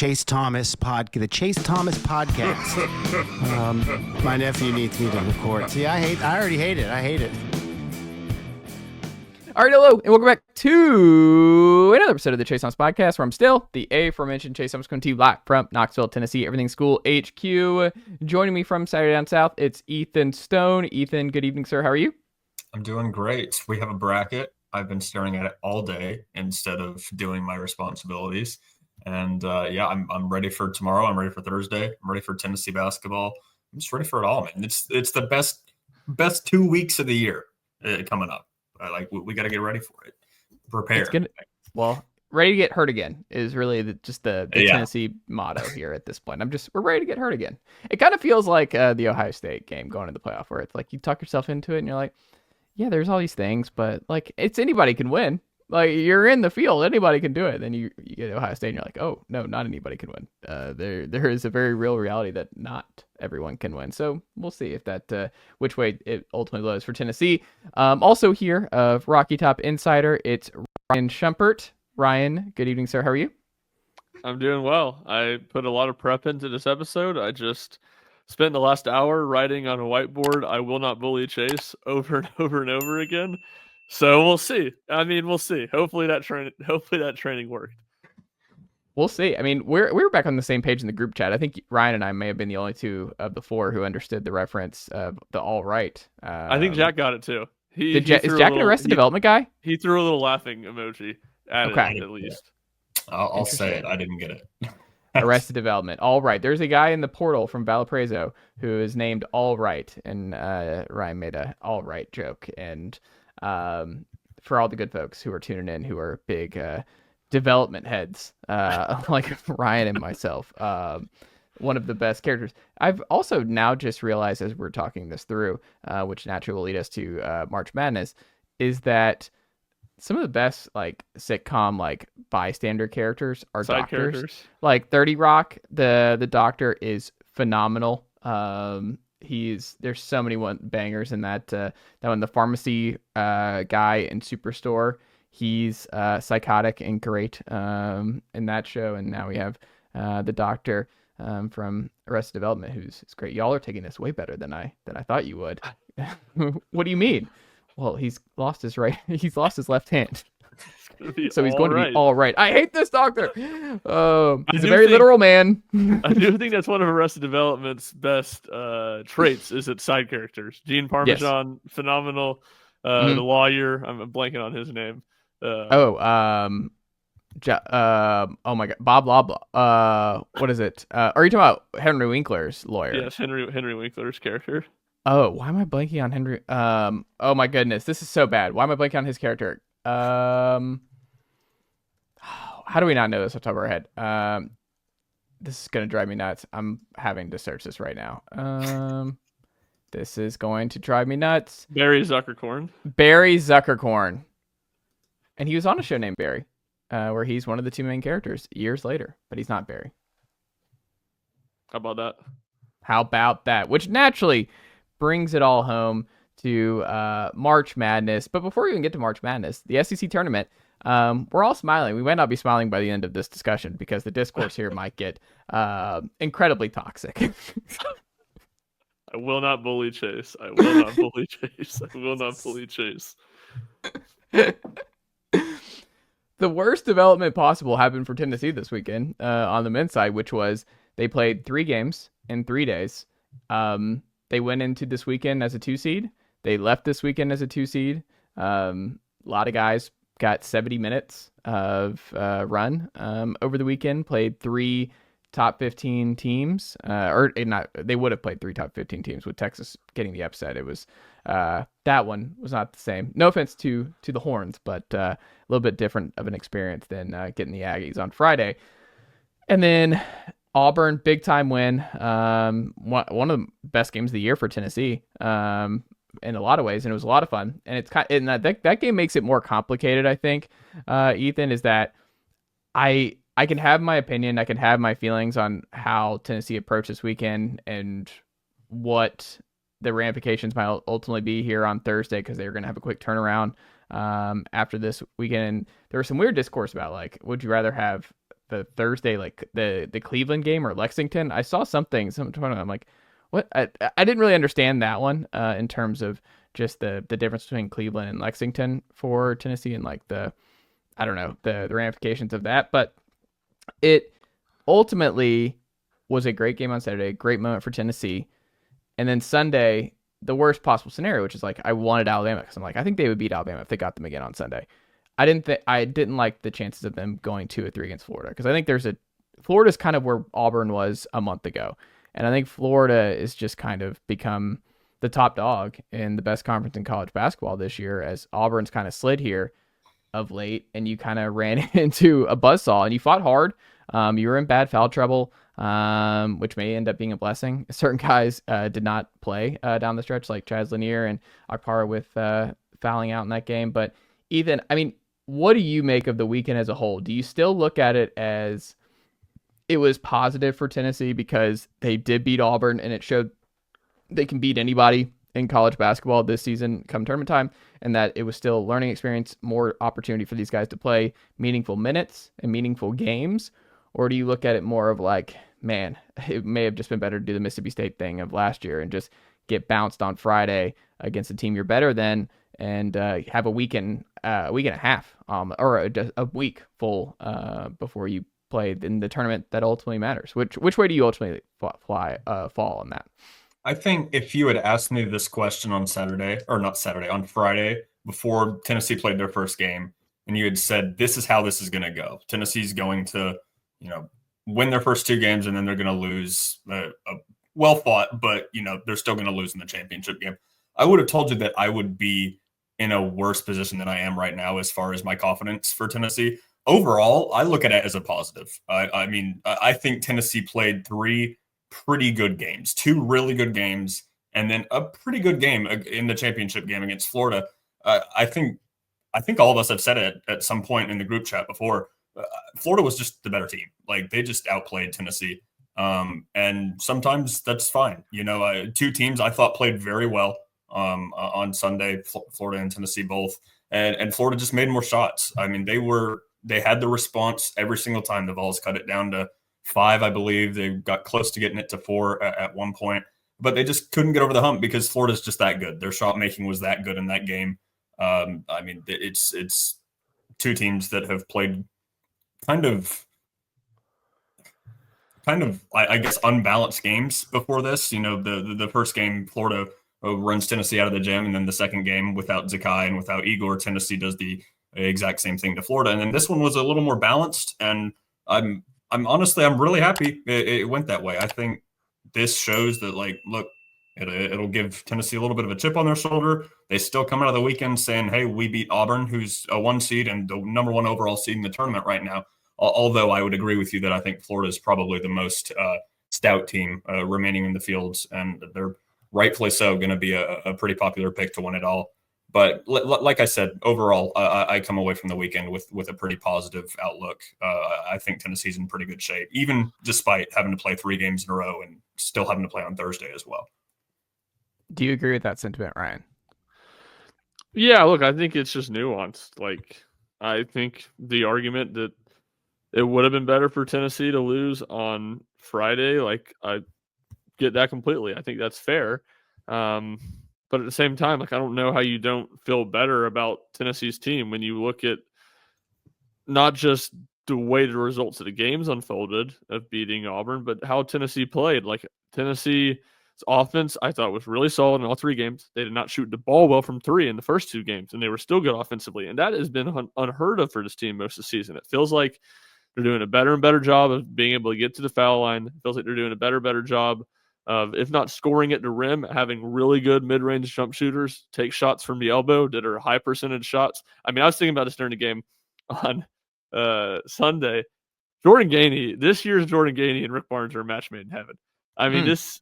Chase Thomas podcast. My nephew needs me to record. See, I already hate it. I hate it. All right, hello, and welcome back to another episode of the Chase Thomas podcast, where I'm still the aforementioned Chase Thomas, coming to you live from Knoxville, Tennessee, Everything School HQ. Joining me from Saturday Down South, it's Ethan Stone. Ethan, good evening, sir. How are you? I'm doing great. We have a bracket. I've been staring at it all day instead of doing my responsibilities. And I'm ready for tomorrow. I'm ready for Thursday. I'm ready for Tennessee basketball. I'm just ready for it all, man. It's the best 2 weeks of the year coming up. We got to get ready for it. Prepare. Ready to get hurt again is really the Tennessee motto here at this point. We're ready to get hurt again. It kind of feels like the Ohio State game going into the playoff, where it's like you talk yourself into it and you're like, yeah, there's all these things, but like it's anybody can win. Like you're in the field, anybody can do it. Then you get to Ohio State and you're like, oh no, not anybody can win. There is a very real reality that not everyone can win. So we'll see if that which way it ultimately blows for Tennessee. Also here of Rocky Top Insider, it's Ryan Schumpert. Ryan, good evening, sir. How are you? I'm doing well. I put a lot of prep into this episode. I just spent the last hour writing on a whiteboard, "I will not bully Chase," over and over and over again. So we'll see. We'll see. Hopefully that training worked. We'll see. We were back on the same page in the group chat. I think Ryan and I may have been the only two of the four who understood the reference of the all right. I think Jack got it too. Is Jack an Arrested Development guy? He threw a little laughing emoji at it at least. I'll say it. I didn't get it. Arrested Development. All right. There's a guy in the portal from Valparaiso who is named All Right, and Ryan made a all right joke. And for all the good folks who are tuning in, who are big development heads, like Ryan and myself, one of the best characters. I've also now just realized, as we're talking this through, which naturally will lead us to March Madness, is that some of the best like sitcom like bystander characters are side doctors. Characters. Like 30 Rock, the doctor is phenomenal. There's so many bangers in that one. The pharmacy guy in Superstore, he's psychotic and great in that show. And now we have the doctor from Arrested Development, who's great. Y'all are taking this way better than I thought you would. What do you mean? Well, he's lost his left hand. So he's going to be all right. I hate this doctor. He's a very literal man. I do think that's one of Arrested Development's best traits, is its side characters. Gene Parmesan, phenomenal. The lawyer, I'm blanking on his name. Oh my God, Bob Loblaw. What is it? Are you talking about Henry Winkler's lawyer? Yes, Henry Winkler's character. Oh, why am I blanking on Henry? Oh my goodness, this is so bad. Why am I blanking on his character? How do we not know this off the top of our head? This is gonna drive me nuts. I'm having to search this right now. This is going to drive me nuts. Barry Zuckerkorn. And he was on a show named Barry, where he's one of the two main characters years later, but he's not Barry. How about that? Which naturally brings it all home to March Madness. But before we even get to March Madness, the SEC tournament, we're all smiling. We might not be smiling by the end of this discussion because the discourse here might get incredibly toxic. I will not bully Chase. The worst development possible happened for Tennessee this weekend on the men's side, which was they played 3 games in 3 days. They went into this weekend as a 2 seed. They left this weekend as a 2 seed. A lot of guys got 70 minutes of run over the weekend, played 3 top 15 teams, they would have played 3 top 15 teams with Texas getting the upset. It was that one was not the same. No offense to the Horns, but a little bit different of an experience than getting the Aggies on Friday. And then Auburn, big time win. One of the best games of the year for Tennessee in a lot of ways, and it was a lot of fun. And it's that game makes it more complicated, I think. Ethan, is that I can have my opinion, I can have my feelings on how Tennessee approached this weekend and what the ramifications might ultimately be here on Thursday, because they're going to have a quick turnaround after this weekend. There was some weird discourse about, like, would you rather have the Thursday, like the Cleveland game or Lexington. I saw something. I'm like, what? I didn't really understand that one in terms of just the difference between Cleveland and Lexington for Tennessee and like I don't know, the ramifications of that. But it ultimately was a great game on Saturday, great moment for Tennessee. And then Sunday, the worst possible scenario, which is like I wanted Alabama because I'm like, I think they would beat Alabama if they got them again on Sunday. I didn't like the chances of them going 2-3 against Florida because I think Florida's kind of where Auburn was a month ago. And I think Florida is just kind of become the top dog in the best conference in college basketball this year as Auburn's kind of slid here of late, and you kind of ran into a buzzsaw, and you fought hard. You were in bad foul trouble, which may end up being a blessing. Certain guys did not play down the stretch, like Chaz Lanier and Akpara with fouling out in that game. But Ethan, I mean, what do you make of the weekend as a whole? Do you still look at it as it was positive for Tennessee because they did beat Auburn, and it showed they can beat anybody in college basketball this season come tournament time, and that it was still a learning experience, more opportunity for these guys to play meaningful minutes and meaningful games? Or do you look at it more of like, man, it may have just been better to do the Mississippi State thing of last year and just get bounced on Friday against a team you're better than and have a week and a half or a week full before you play in the tournament that ultimately matters? Which way do you ultimately fall on that? I think if you had asked me this question on Friday, before Tennessee played their first game, and you had said, this is how this is going to go. Tennessee's going to, win their first two games, and then they're going to lose a well fought, but, they're still going to lose in the championship game. I would have told you that I would be in a worse position than I am right now as far as my confidence for Tennessee. Overall, I look at it as a positive. I think Tennessee played three pretty good games, two really good games, and then a pretty good game in the championship game against Florida. I think all of us have said it at some point in the group chat before. Florida was just the better team. Like, they just outplayed Tennessee. And sometimes that's fine. Two teams I thought played very well on Sunday, Florida and Tennessee both. And Florida just made more shots. I mean, they had the response every single time. The Vols cut it down to 5, I believe. They got close to getting it to 4 at one point, but they just couldn't get over the hump because Florida's just that good. Their shot making was that good in that game. It's two teams that have played kind of, I guess, unbalanced games before this. The first game, Florida runs Tennessee out of the gym, and then the second game, without Zakai and without Igor, Tennessee does the exact same thing to Florida. And then this one was a little more balanced, and I'm honestly really happy it went that way. I think this shows that, like, look, it'll give Tennessee a little bit of a chip on their shoulder. They still come out of the weekend saying, hey, we beat Auburn, who's a 1 seed and the number 1 overall seed in the tournament right now. Although I would agree with you that I think Florida is probably the most stout team remaining in the fields, and they're rightfully so going to be a pretty popular pick to win it all. But like I said, overall, I come away from the weekend with a pretty positive outlook. I think Tennessee's in pretty good shape, even despite having to play 3 games in a row and still having to play on Thursday as well. Do you agree with that sentiment, Ryan? Yeah, look, I think it's just nuanced. Like, I think the argument that it would have been better for Tennessee to lose on Friday, like, I get that completely. I think that's fair. But at the same time, like, I don't know how you don't feel better about Tennessee's team when you look at not just the way the results of the games unfolded of beating Auburn, but how Tennessee played. Like, Tennessee's offense, I thought, was really solid in all 3 games. They did not shoot the ball well from 3 in the first 2 games, and they were still good offensively. And that has been unheard of for this team most of the season. It feels like they're doing a better and better job of being able to get to the foul line. It feels like they're doing a better job of, if not scoring at the rim, having really good mid-range jump shooters take shots from the elbow that are high percentage shots. I mean, I was thinking about this during the game on Sunday. This year's Jordan Gainey and Rick Barnes are a match made in heaven. I mean, this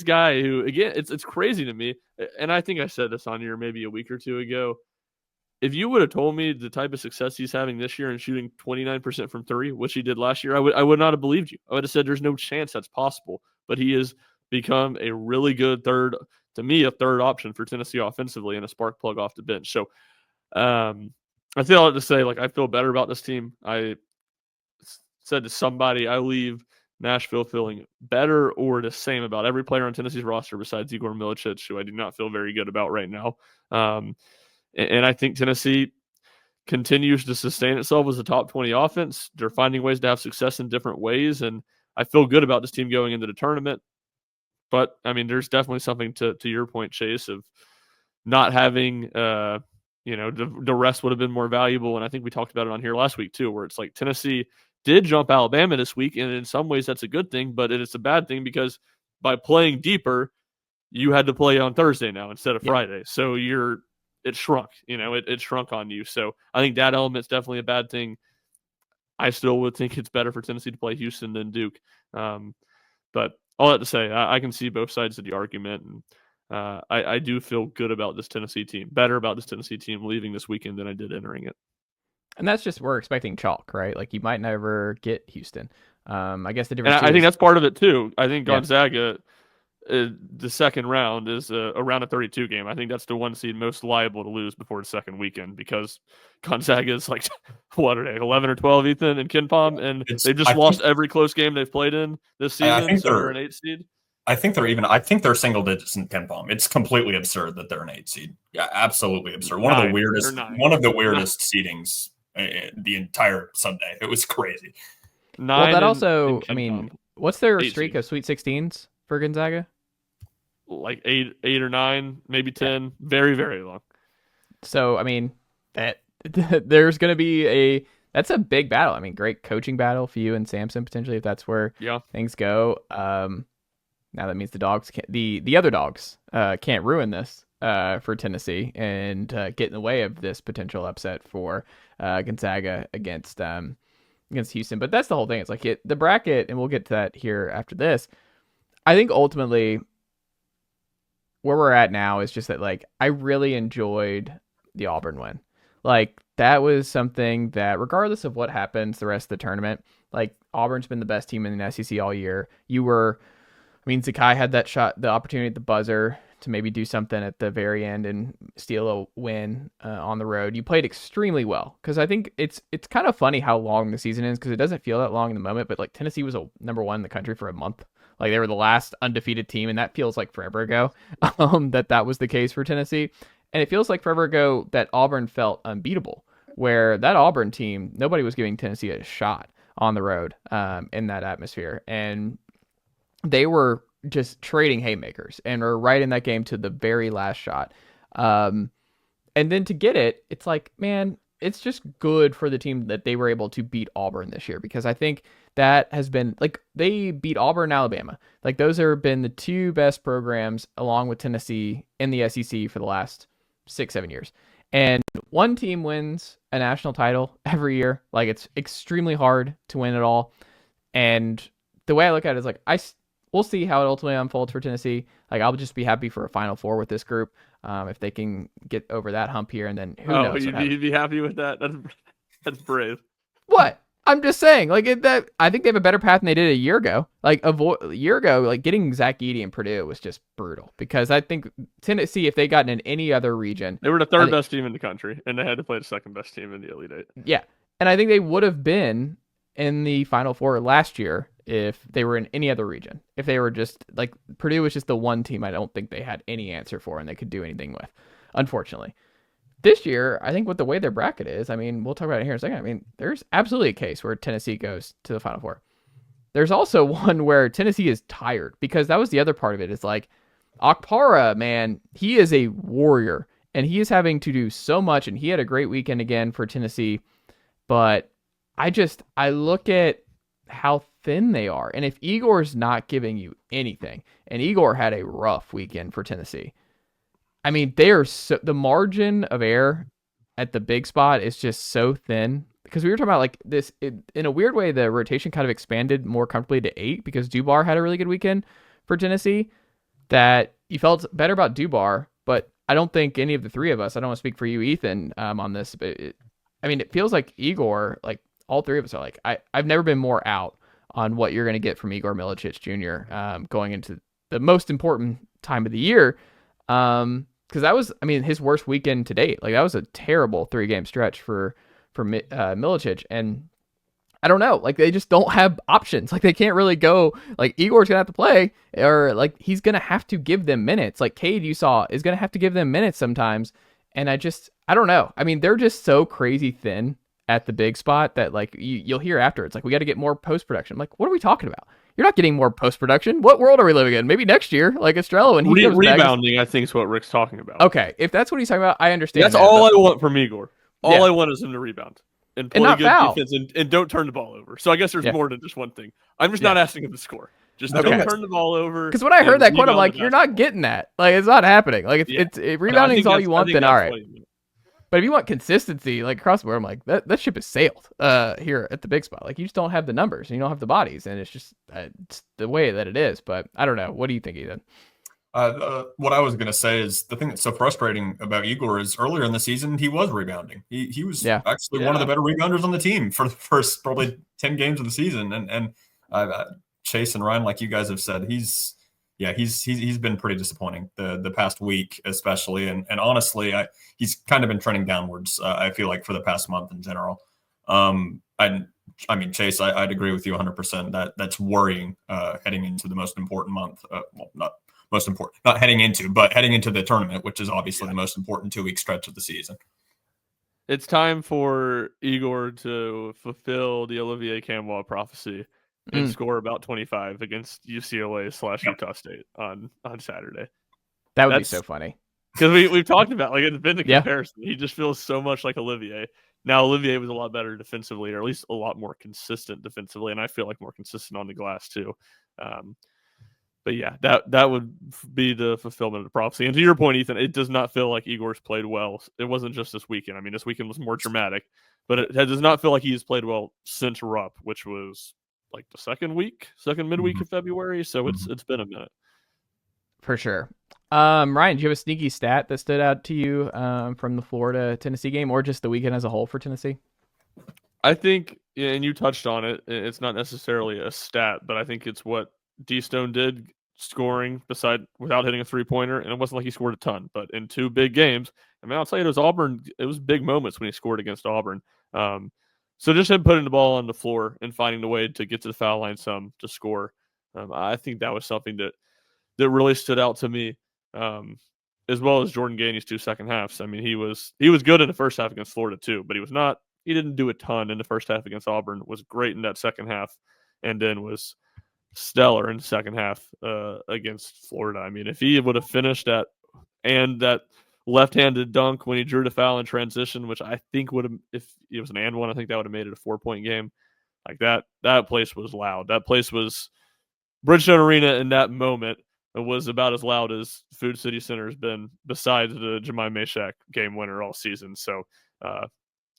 guy who, again, it's crazy to me, and I think I said this on here maybe a week or 2 ago. If you would have told me the type of success he's having this year and shooting 29% from 3, which he did last year, I would not have believed you. I would have said there's no chance that's possible. But he has become a really good third option for Tennessee offensively and a spark plug off the bench. So I feel like to say, like, I feel better about this team. said to somebody, I leave Nashville feeling better or the same about every player on Tennessee's roster besides Igor Milicic, who I do not feel very good about right now. And I think Tennessee continues to sustain itself as a top 20 offense. They're finding ways to have success in different ways, and I feel good about this team going into the tournament. But, I mean, there's definitely something to your point, Chase, of not having, the rest would have been more valuable. And I think we talked about it on here last week, too, where it's like Tennessee did jump Alabama this week, and in some ways that's a good thing, but it's a bad thing because by playing deeper, you had to play on Thursday now instead of Friday. So it shrunk, it shrunk on you. So I think that element's definitely a bad thing. I still would think it's better for Tennessee to play Houston than Duke. But all that to say, I can see both sides of the argument. And I do feel good about this Tennessee team, better about this Tennessee team leaving this weekend than I did entering it. And that's just, we're expecting chalk, right? Like you might never get Houston. I guess the difference. And I think that's part of it too. I think Gonzaga, the second round is a round of 32 game. I think that's the one seed most liable to lose before the second weekend because Gonzaga is like, what are they, 11 or 12, Ethan, and KenPom, and they've just lost every close game they've played in this season. I think they're an 8 seed. I think they're single digits in KenPom. It's completely absurd that they're an 8 seed. Yeah, absolutely absurd. One of the weirdest seedings the entire Sunday. It was crazy. Well, that also, I mean, what's their streak of Sweet 16s for Gonzaga? Like 8 or 9, maybe 10. Very, very long. So, I mean, that there's going to be that's a big battle. I mean, great coaching battle for you and Samson potentially if that's where things go. Now that means the dogs the other dogs can't ruin this for Tennessee and get in the way of this potential upset for Gonzaga against Houston. But that's the whole thing. It's like the bracket, and we'll get to that here after this. I think ultimately where we're at now is just that, like, I really enjoyed the Auburn win. Like, that was something that, regardless of what happens the rest of the tournament, like, Auburn's been the best team in the SEC all year. Zakai had that shot, the opportunity at the buzzer to maybe do something at the very end and steal a win on the road. You played extremely well, because I think it's kind of funny how long the season is, because it doesn't feel that long in the moment, but like Tennessee was a number 1 in the country for a month. Like they were the last undefeated team, and that feels like forever ago that was the case for Tennessee. And it feels like forever ago that Auburn felt unbeatable, where that Auburn team, nobody was giving Tennessee a shot on the road in that atmosphere. And they were just trading haymakers and were right in that game to the very last shot. And then to get it, it's like, man, it's just good for the team that they were able to beat Auburn this year, because I think that has been, like, they beat Auburn and Alabama. Like, those have been the 2 best programs along with Tennessee in the SEC for the last 6-7 years. And one team wins a national title every year. Like, it's extremely hard to win it all. And the way I look at it is like, we'll see how it ultimately unfolds for Tennessee. Like, I'll just be happy for a Final Four with this group if they can get over that hump here, and then who knows? You'd be happy with that? That's brave. What? I'm just saying, like, I think they have a better path than they did a year ago. Like a year ago, like getting Zach Edey and Purdue was just brutal, because I think Tennessee, if they gotten in any other region, they were the 3rd best team in the country, and they had to play the 2nd best team in the Elite Eight. Yeah, and I think they would have been in the Final Four last year if they were in any other region. If they were just, like, Purdue was just the one team I don't think they had any answer for and they could do anything with, unfortunately. This year, I think with the way their bracket is, I mean, we'll talk about it here in a second. I mean, there's absolutely a case where Tennessee goes to the Final Four. There's also one where Tennessee is tired, because that was the other part of it. It's like, Okpara, man, he is a warrior, and he is having to do so much, and he had a great weekend again for Tennessee. But I look at how thin they are, and if Igor's not giving you anything, and Igor had a rough weekend for Tennessee, I mean, the margin of error at the big spot is just so thin, because we were talking about, like, this, in a weird way, the rotation kind of expanded more comfortably to 8 because Dubar had a really good weekend for Tennessee, that you felt better about Dubar. But I don't think any of the 3 of us, I don't want to speak for you, Ethan, on this, but it feels like Igor, like, all 3 of us are like, I've never been more out on what you're going to get from Igor Milicic Jr. Going into the most important time of the year. Because that was, his worst weekend to date. Like, that was a terrible 3-game stretch for Milicic. And I don't know. Like, they just don't have options. Like, they can't really go, like, Igor's going to have to play, or, like, he's going to have to give them minutes. Like, Cade, you saw, is going to have to give them minutes sometimes. And I don't know. I mean, they're just so crazy thin at the big spot that, like, you'll hear after. It's like, we got to get more post-production. I'm like, what are we talking about? You're not getting more post-production. What world are we living in? Maybe next year, like Estrella, when he comes rebounding, back. I think is what Rick's talking about. Okay, if that's what he's talking about, I understand. That's all I want from Igor. All I want is him to rebound and play not good foul. defense and don't turn the ball over. So I guess there's more than just one thing. I'm just not asking him to score. Just don't turn the ball over. Because when I heard that quote, I'm like, you're not getting that. Like, it's not happening. Like, if rebounding is all you want, then all right. But if you want consistency, like across the board, I'm like, that ship has sailed here at the big spot. Like, you just don't have the numbers and you don't have the bodies, and it's just it's the way that it is. But I don't know. What do you think, Ethan? What I was going to say is the thing that's so frustrating about Igor is earlier in the season, he was rebounding. He was actually one of the better rebounders on the team for the first probably 10 games of the season. And Chase and Ryan, like you guys have said, he's been pretty disappointing the past week, especially. And honestly, he's kind of been trending downwards, I feel like, for the past month in general. I mean, Chase, I'd agree with you 100%. That's worrying heading into the most important month. Not heading into, but heading into the tournament, which is obviously the most important 2-week stretch of the season. It's time for Igor to fulfill the Olivier Camwa prophecy and score about 25 against UCLA/Utah State on Saturday. That would be so funny. Because we've talked about, like, it's been the comparison. He just feels so much like Olivier. Now, Olivier was a lot better defensively, or at least a lot more consistent defensively, and I feel like more consistent on the glass too. But yeah, that would be the fulfillment of the prophecy. And to your point, Ethan, it does not feel like Igor's played well. It wasn't just this weekend. I mean, this weekend was more dramatic, but it does not feel like he's played well since Rupp, which was like the second midweek of February. So it's been a minute. For sure. Ryan, do you have a sneaky stat that stood out to you from the Florida-Tennessee game, or just the weekend as a whole for Tennessee? I think, and you touched on it, it's not necessarily a stat, but I think it's what D-Stone did, scoring without hitting a three-pointer, and it wasn't like he scored a ton, but in 2 big games, I mean, I'll tell you, it was Auburn. It was big moments when he scored against Auburn. So just him putting the ball on the floor and finding the way to get to the foul line some to score. I think that was something that really stood out to me, as well as Jordan Gainey's 2 second halves. I mean, he was good in the first half against Florida too, but he didn't do a ton in the first half against Auburn. Was great in that second half, and then was stellar in the second half against Florida. I mean, if he would have finished that left-handed dunk when he drew the foul in transition, which I think would have, if it was an and one, I think that would have made it a 4-point game. Like that place was loud. That place was Bridgestone Arena in that moment. It was about as loud as Food City Center has been, besides the Jemai Meshack game winner all season. So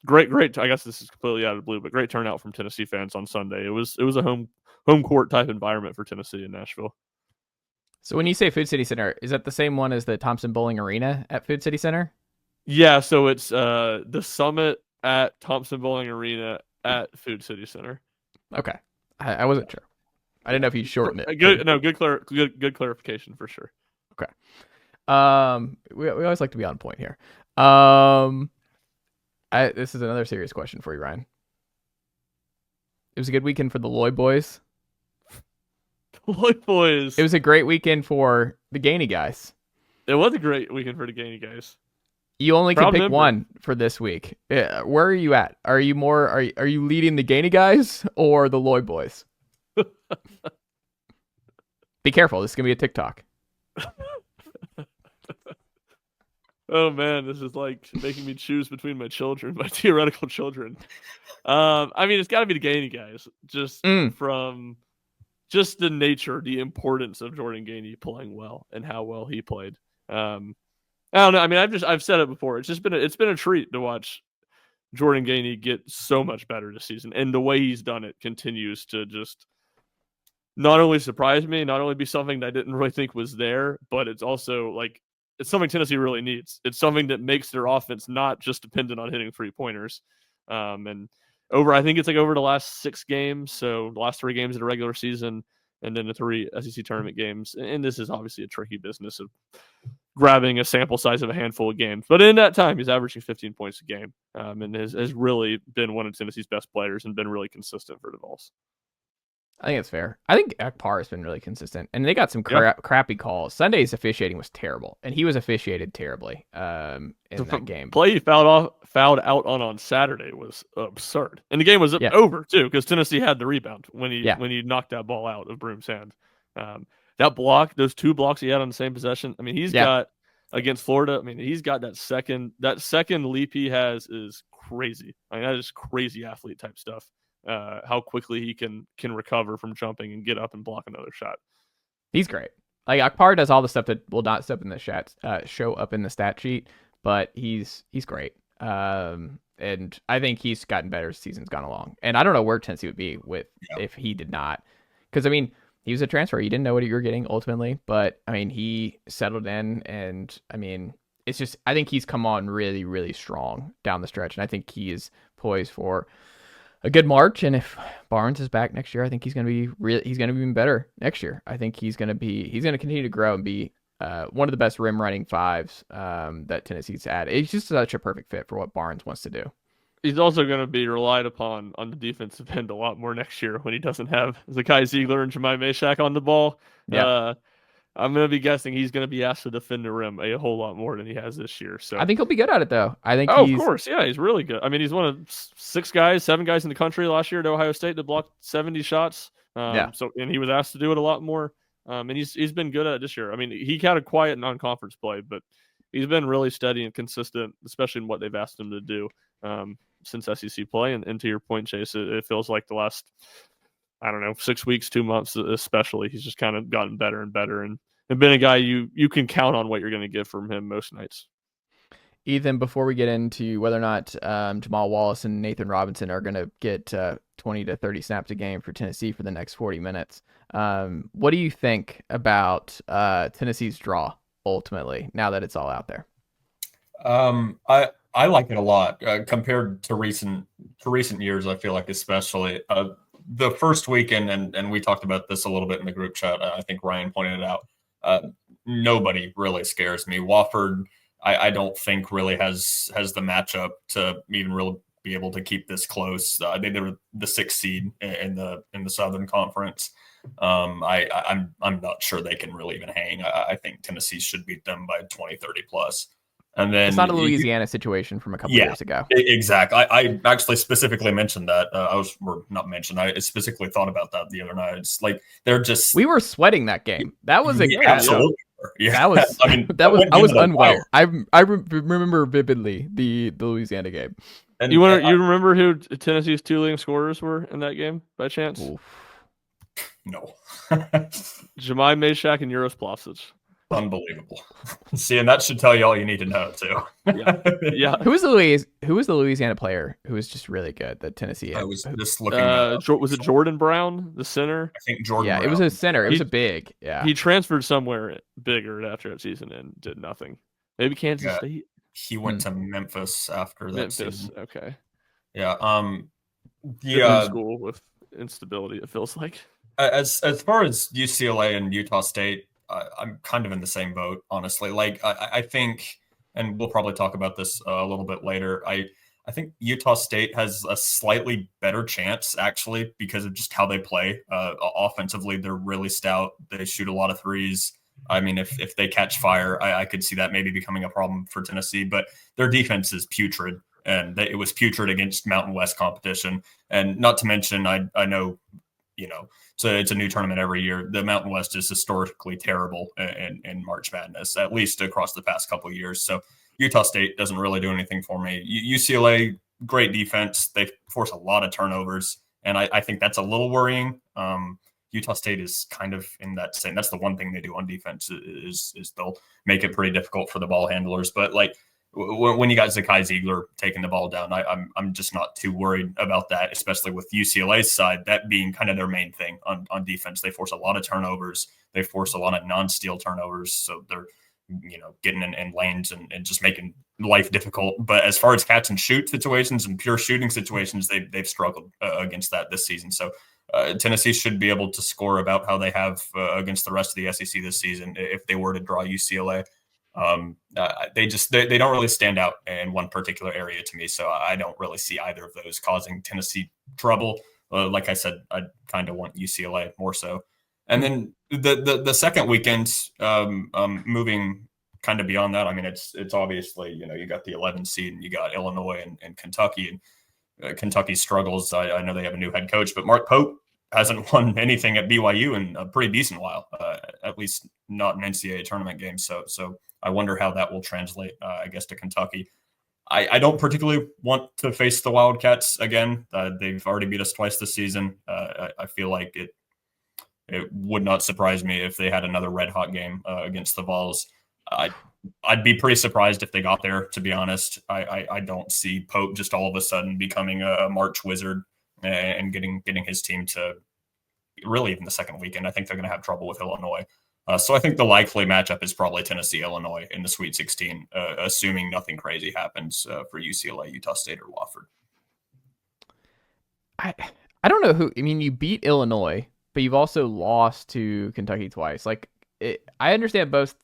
great. I guess this is completely out of the blue, but great turnout from Tennessee fans on Sunday. It was a home court type environment for Tennessee in Nashville. So when you say Food City Center, is that the same one as the Thompson Bowling Arena at Food City Center? Yeah, so it's the Summit at Thompson Bowling Arena at Food City Center. Okay, I wasn't sure. I didn't know if you shortened it. Good clarification for sure. Okay. We always like to be on point here. This is another serious question for you, Ryan. It was a good weekend for the Lloyd boys. Lloyd boys. It was a great weekend for the Gainey guys. It was a great weekend for the Gainey guys. You only can pick one for this week. Where are you at? Are you leading the Gainey guys or the Lloyd boys? Be careful. This is going to be a TikTok. Oh, man. This is like making me choose between my theoretical children. I mean, it's got to be the Gainey guys. Just from just the nature, the importance of Jordan Gainey playing well and how well he played. I don't know. I mean, I've said it before. It's been a treat to watch Jordan Gainey get so much better this season, and the way he's done it continues to just not only surprise me, not only be something that I didn't really think was there, but it's also like it's something Tennessee really needs. It's something that makes their offense not just dependent on hitting 3-pointers. I think it's like over the last 6 games, so the last 3 games of the regular season, and then the 3 SEC tournament games. And this is obviously a tricky business of grabbing a sample size of a handful of games. But in that time, he's averaging 15 points a game, and has really been one of Tennessee's best players and been really consistent for the Vols. I think it's fair. I think Akpar has been really consistent, and they got some crappy calls. Sunday's officiating was terrible, and he was officiated terribly in that game. Play he fouled out on Saturday was absurd, and the game was over too because Tennessee had the rebound when he knocked that ball out of Broom's hand. That block, those 2 blocks he had on the same possession. I mean, he's got against Florida. I mean, he's got that second leap he has is crazy. I mean, that is crazy athlete type stuff. How quickly he can recover from jumping and get up and block another shot. He's great. Like Akpar does all the stuff that will not show up in the stat sheet, but he's great. And I think he's gotten better as the season's gone along. And I don't know where Tennessee would be if he did not, because I mean he was a transfer. You didn't know what you were getting ultimately, but I mean he settled in, and I mean it's just I think he's come on really really strong down the stretch, and I think he is poised for a good March. And if Barnes is back next year, I think he's going to be even better next year. I think he's going to continue to grow and be one of the best rim running 5s that Tennessee's had. It's just such a perfect fit for what Barnes wants to do. He's also going to be relied upon on the defensive end a lot more next year when he doesn't have Zakai Ziegler and Jemai Meshack on the ball. Yeah. I'm going to be guessing he's going to be asked to defend the rim a whole lot more than he has this year. So I think he'll be good at it, though. I think. Of course, yeah, he's really good. I mean, he's one of 7 guys in the country last year at Ohio State that blocked 70 shots. So and he was asked to do it a lot more. And he's been good at it this year. I mean, he had a quiet non-conference play, but he's been really steady and consistent, especially in what they've asked him to do since SEC play. And to your point, Chase, it feels like the last 6 weeks, 2 months especially, he's just kind of gotten better and better and been a guy you can count on what you're going to get from him most nights. Ethan, before we get into whether or not Jamal Wallace and Nathan Robinson are going to get 20 to 30 snaps a game for Tennessee for the next 40 minutes, what do you think about Tennessee's draw ultimately, now that it's all out there? I like it a lot compared to recent years. I feel like especially the first weekend, and we talked about this a little bit in the group chat. I think Ryan pointed it out. Nobody really scares me. Wofford, I don't think really has the matchup to even really be able to keep this close. I think they were the 6th seed in the Southern Conference. I'm not sure they can really even hang. I think Tennessee should beat them by 20, 30 plus. And then it's not a Louisiana situation from a couple years ago. Exactly. I actually specifically mentioned that. I specifically thought about that the other night. It's like we were sweating that game. That was absolutely. Yeah. That was I was unwell. I remember vividly the Louisiana game. And you remember who Tennessee's 2 leading scorers were in that game by chance? Oof. No. Jemai Meshack and Uros Plavsic. Unbelievable. See, and that should tell you all you need to know too. Yeah. Who was the Louisiana player who was just really good that Tennessee had? I was just looking. Was it Jordan Brown, the center? I think Jordan. Yeah, Brown. It was a center. It was a big. Yeah. He transferred somewhere bigger after that season and did nothing. Maybe Kansas State. He went to Memphis after that season. Okay. Yeah. School with instability. It feels like. As far as UCLA and Utah State, I'm kind of in the same boat, honestly. Like, I think, and we'll probably talk about this a little bit later, I think Utah State has a slightly better chance, actually, because of just how they play. Offensively, they're really stout. They shoot a lot of threes. I mean, if they catch fire, I could see that maybe becoming a problem for Tennessee. But their defense is putrid, and it was putrid against Mountain West competition. And not to mention, I know, so it's a new tournament every year. The Mountain West is historically terrible in March Madness, at least across the past couple of years. So Utah State doesn't really do anything for me. UCLA, great defense. They force a lot of turnovers, and I think that's a little worrying. Utah State is kind of in that same. That's the one thing they do on defense is they'll make it pretty difficult for the ball handlers. But like when you got Zakai Ziegler taking the ball down, I'm just not too worried about that, especially with UCLA's side, that being kind of their main thing on defense. They force a lot of turnovers. They force a lot of non-steal turnovers. So they're, getting in lanes and just making life difficult. But as far as catch and shoot situations and pure shooting situations, they've struggled against that this season. So Tennessee should be able to score about how they have against the rest of the SEC this season if they were to draw UCLA. They don't really stand out in one particular area to me. So I don't really see either of those causing Tennessee trouble. Like I said, I kind of want UCLA more so. And then the second weekend, moving kind of beyond that, I mean, it's obviously, you got the 11 seed and you got Illinois and Kentucky, and Kentucky struggles. I know they have a new head coach, but Mark Pope hasn't won anything at BYU in a pretty decent while, at least not an NCAA tournament game. So I wonder how that will translate, I guess, to Kentucky. I don't particularly want to face the Wildcats again. They've already beat us twice this season. I feel like it would not surprise me if they had another red hot game against the Vols. I'd be pretty surprised if they got there, to be honest. I don't see Pope just all of a sudden becoming a March wizard and getting his team to really even the second weekend. I think they're going to have trouble with Illinois. So I think the likely matchup is probably Tennessee-Illinois in the Sweet 16, assuming nothing crazy happens for UCLA, Utah State, or Wofford. I don't know who. I mean, you beat Illinois, but you've also lost to Kentucky twice. I understand both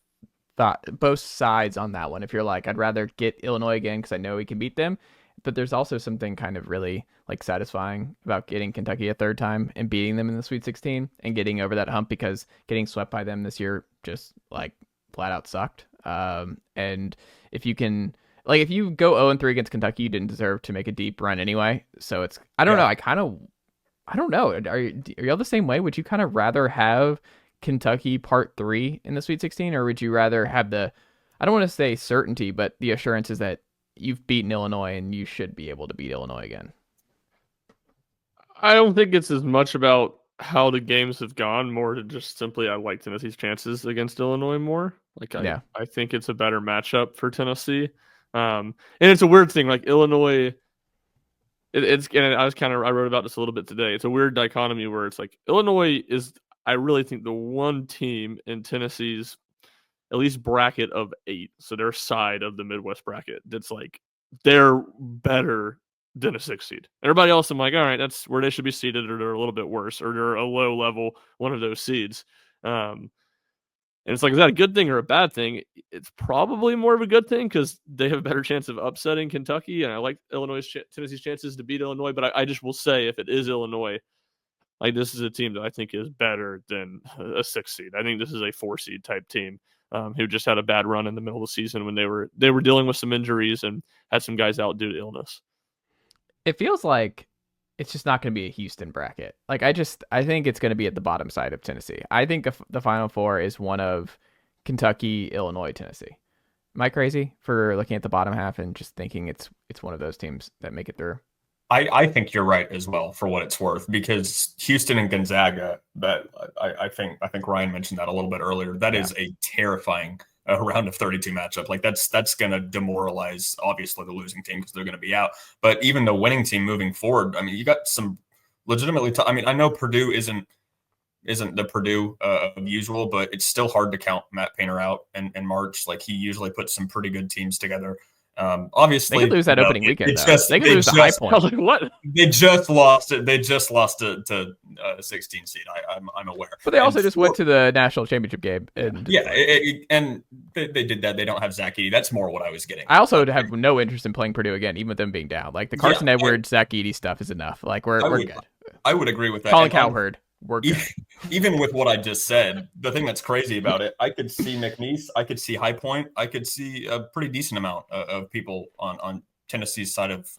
sides on that one. If you're like, I'd rather get Illinois again because I know we can beat them, but there's also something kind of really satisfying about getting Kentucky a third time and beating them in the Sweet 16 and getting over that hump, because getting swept by them this year just flat out sucked. And if you can, if you go 0-3 against Kentucky, you didn't deserve to make a deep run anyway. So I don't know. I don't know. Are y'all the same way? Would you kind of rather have Kentucky part 3 in the Sweet 16, or would you rather have I don't want to say certainty, but the assurances that you've beaten Illinois and you should be able to beat Illinois again? I don't think it's as much about how the games have gone, more to just simply I like Tennessee's chances against Illinois more. I think it's a better matchup for Tennessee. And it's a weird thing, Illinois, I wrote about this a little bit today. It's a weird dichotomy where it's Illinois is, I really think, the one team in Tennessee's at least bracket of 8, so their side of the Midwest bracket, that's they're better than a 6 seed. Everybody else, I'm all right, that's where they should be seated, or they're a little bit worse, or they're a low level one of those seeds. And it's is that a good thing or a bad thing? It's probably more of a good thing because they have a better chance of upsetting Kentucky, and I like Tennessee's chances to beat Illinois. But I just will say, if it is Illinois, this is a team that I think is better than a 6 seed. I think this is a 4 seed type team who just had a bad run in the middle of the season when they were dealing with some injuries and had some guys out due to illness. It feels like it's just not going to be a Houston bracket. I think it's going to be at the bottom side of Tennessee. I think the Final Four is one of Kentucky, Illinois, Tennessee. Am I crazy for looking at the bottom half and just thinking it's one of those teams that make it through? I think you're right as well, for what it's worth, because Houston and Gonzaga, that I think Ryan mentioned that a little bit earlier. That is a terrifying round of 32 matchup. That's going to demoralize, obviously, the losing team because they're going to be out. But even the winning team moving forward, I mean, you got some legitimately. I know Purdue isn't the Purdue of usual, but it's still hard to count Matt Painter out in March. He usually puts some pretty good teams together. Obviously, they could lose that opening weekend. They could lose the High Point. I was what? They just lost it. They just lost it to 16 seed. I'm aware. But they also just went to the national championship game. And and they did that. They don't have Zach Edey. That's more what I was getting. I also have no interest in playing Purdue again, even with them being down. The Carson Edwards, Zach Edey stuff is enough. We're good. I would agree with that. Colin Cowherd. We're good. Even with what I just said, the thing that's crazy about it, I could see McNeese, I could see High Point, I could see a pretty decent amount of people on Tennessee's side of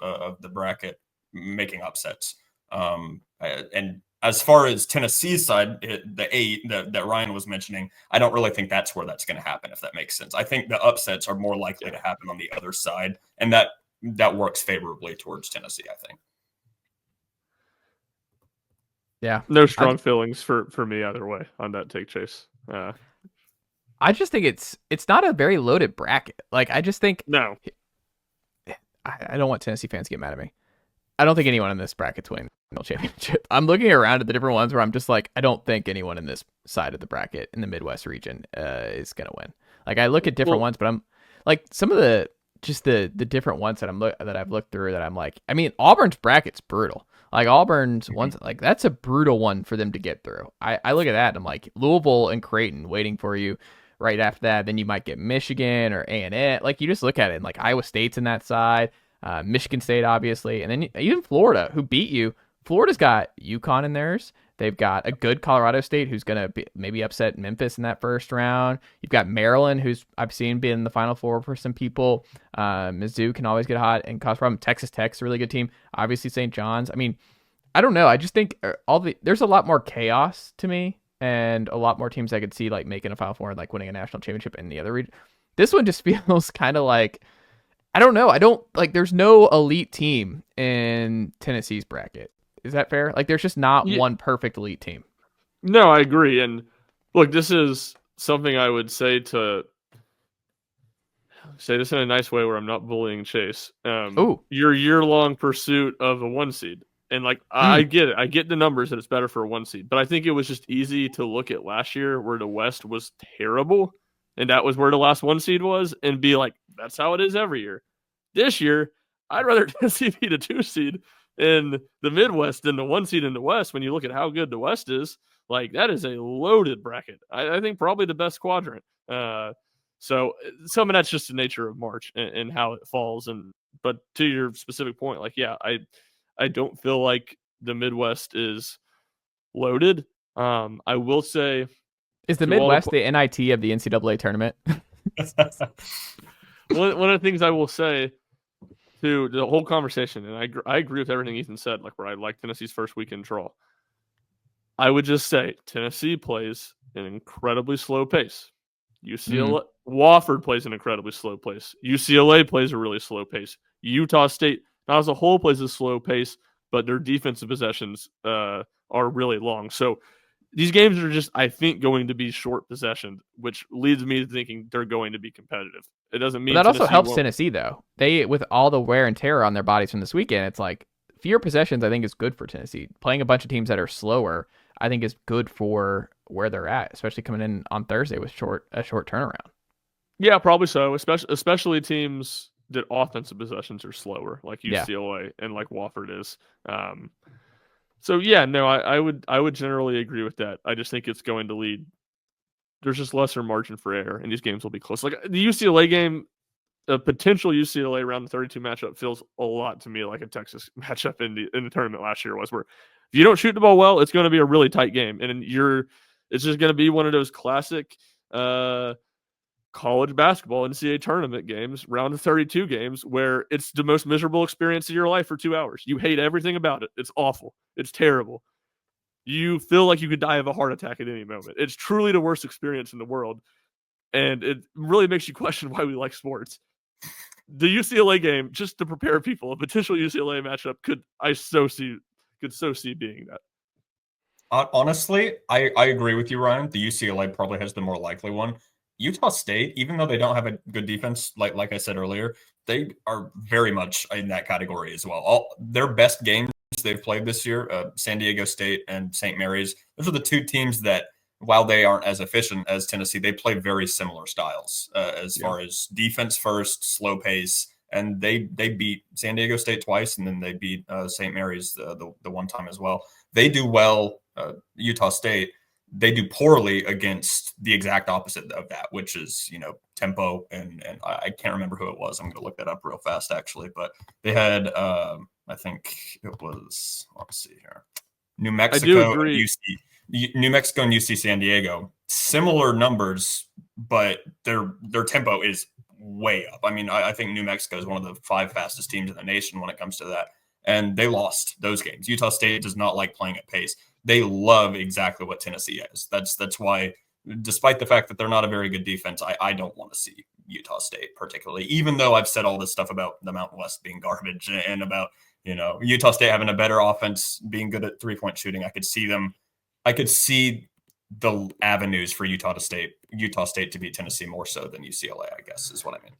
the bracket making upsets. And as far as Tennessee's side, the 8 that Ryan was mentioning, I don't really think that's where that's going to happen, if that makes sense. I think the upsets are more likely to happen on the other side, and that works favorably towards Tennessee, I think. Yeah. No strong feelings for me either way on that take, Chase. I just think it's not a very loaded bracket. I just think no. I don't want Tennessee fans to get mad at me. I don't think anyone in this bracket's winning the championship. I'm looking around at the different ones where I'm just I don't think anyone in this side of the bracket in the Midwest region is gonna win. I look at different ones, but I'm some of the different ones that I've looked through that I'm I mean, Auburn's bracket's brutal. Auburn's ones, that's a brutal one for them to get through. I look at that and I'm Louisville and Creighton waiting for you. right after that, then you might get Michigan or A&M. Like, you just look at it, and like Iowa State's in that side, Michigan State, obviously, and then even Florida, who beat you. Florida's got UConn in theirs. They've got a good Colorado State who's going to maybe upset Memphis in that first round. You've got Maryland, who's I've seen be in the Final Four for some people. Mizzou can always get hot and cause problems. Texas Tech's a really good team. Obviously, St. John's. I mean, I don't know. I just think there's a lot more chaos to me, and a lot more teams I could see like making a Final Four and like winning a national championship in the other region. This one just feels kind of like, I don't know. I don't like. There's no elite team in Tennessee's bracket. Is that fair? Like, there's just not one perfect elite team. No, I agree. And look, this is something I would say this in a nice way where I'm not bullying Chase. Your year-long pursuit of a 1 seed. And like, I get it. I get the numbers that it's better for a 1 seed, but I think it was just easy to look at last year where the West was terrible. And that was where the last 1 seed was, and be like, that's how it is every year. This year, I'd rather Tennessee be the 2 seed in the Midwest than the 1 seed in the West. When you look at how good the West is, like, that is a loaded bracket. I think probably the best quadrant. So some of that's just the nature of March and how it falls. But to your specific point, like, yeah, I don't feel like the Midwest is loaded. I will say, is the Midwest the NIT of the NCAA tournament? One of the things I will say to the whole conversation, and I agree with everything Ethan said, like, where I like Tennessee's first weekend draw. I would just say Tennessee plays an incredibly slow pace. Wofford plays an incredibly slow pace. UCLA plays a really slow pace. Utah State, not as a whole, plays a slow pace, but their defensive possessions are really long. So these games are just, I think, going to be short possession, which leads me to thinking they're going to be competitive. It doesn't mean that also helps Tennessee, though. They, with all the wear and tear on their bodies from this weekend, it's like fewer possessions, I think, is good for Tennessee. Playing a bunch of teams that are slower, I think, is good for where they're at, especially coming in on Thursday with a short turnaround. Yeah, probably so, especially teams that offensive possessions are slower, like UCLA and like Wofford is. So yeah, no, I would generally agree with that. I just think it's going to lead. There's just lesser margin for error, and these games will be close. Like the UCLA game, a potential UCLA round 32 matchup feels a lot to me like a Texas matchup in the tournament last year was, where if you don't shoot the ball well, it's going to be a really tight game, and it's just going to be one of those classic college basketball NCAA tournament games, round of 32 games, where it's the most miserable experience of your life for 2 hours. You hate everything about it. It's awful. It's terrible. You feel like you could die of a heart attack at any moment. It's truly the worst experience in the world. And it really makes you question why we like sports. The UCLA game, just to prepare people, a potential UCLA matchup could so see being that. Honestly, I agree with you, Ryan. The UCLA probably has the more likely one. Utah State, even though they don't have a good defense, like I said earlier, they are very much in that category as well. Their best games they've played this year, San Diego State and St. Mary's, those are the two teams that, while they aren't as efficient as Tennessee, they play very similar styles as far as defense first, slow pace, and they beat San Diego State twice, and then they beat St. Mary's the one time as well. They do well. Utah State, they do poorly against the exact opposite of that, which is, tempo. And I can't remember who it was. I'm going to look that up real fast, actually. But they had, I think it was, let's see here, New Mexico and UC San Diego. Similar numbers, but their tempo is way up. I mean, I think New Mexico is one of the 5 fastest teams in the nation when it comes to that. And they lost those games. Utah State does not like playing at pace. They love exactly what Tennessee is. That's why, despite the fact that they're not a very good defense, I don't want to see Utah State particularly, even though I've said all this stuff about the Mountain West being garbage and about, Utah State having a better offense, being good at 3-point shooting. I could see the avenues for Utah State to beat Tennessee more so than UCLA, I guess is what I mean.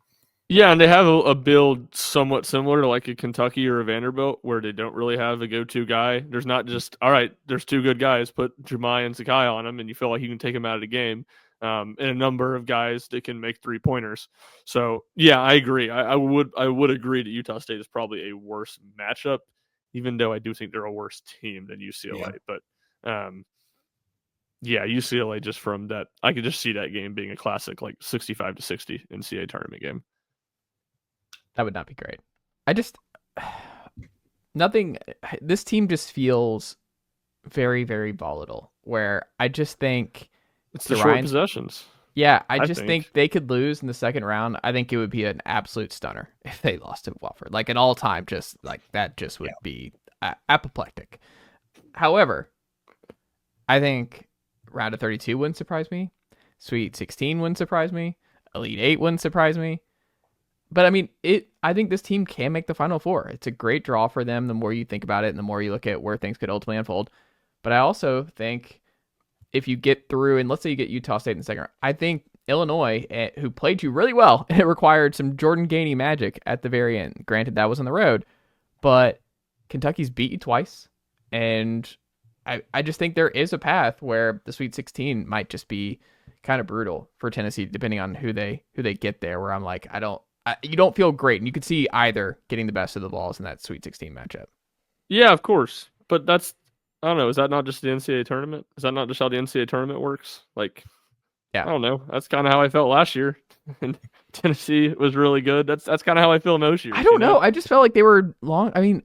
Yeah, and they have a build somewhat similar to like a Kentucky or a Vanderbilt, where they don't really have a go-to guy. There's not just, all right, there's 2 good guys, put Jemai and Sakai on them, and you feel like you can take them out of the game, and a number of guys that can make 3-pointers. So, yeah, I agree. I would agree that Utah State is probably a worse matchup, even though I do think they're a worse team than UCLA. Yeah. But Yeah, UCLA just from that, I could just see that game being a classic, like 65-60 NCAA tournament game. That would not be great. I just nothing. This team just feels very, very volatile. Where I just think it's the short possessions. Yeah, I just think they could lose in the second round. I think it would be an absolute stunner if they lost to Wofford. Like an all-time, just like that, just would be apoplectic. However, I think round of 32 wouldn't surprise me. Sweet 16 wouldn't surprise me. Elite 8 wouldn't surprise me. But I mean, I think this team can make the Final Four. It's a great draw for them. The more you think about it, and the more you look at where things could ultimately unfold. But I also think if you get through, and let's say you get Utah State in the second round, I think Illinois, who played you really well, and it required some Jordan Gainey magic at the very end. Granted, that was on the road, but Kentucky's beat you twice, and I just think there is a path where the Sweet 16 might just be kind of brutal for Tennessee, depending on who they get there. Where I'm like, you don't feel great, and you could see either getting the best of the Vols in that Sweet 16 matchup. Yeah, of course, but that's. I don't know. Is that not just the NCAA tournament? Is that not just how the NCAA tournament works? Like, yeah, I don't know. That's kind of how I felt last year. And Tennessee was really good. That's kind of how I feel most years. I don't know. I just felt like they were long. I mean,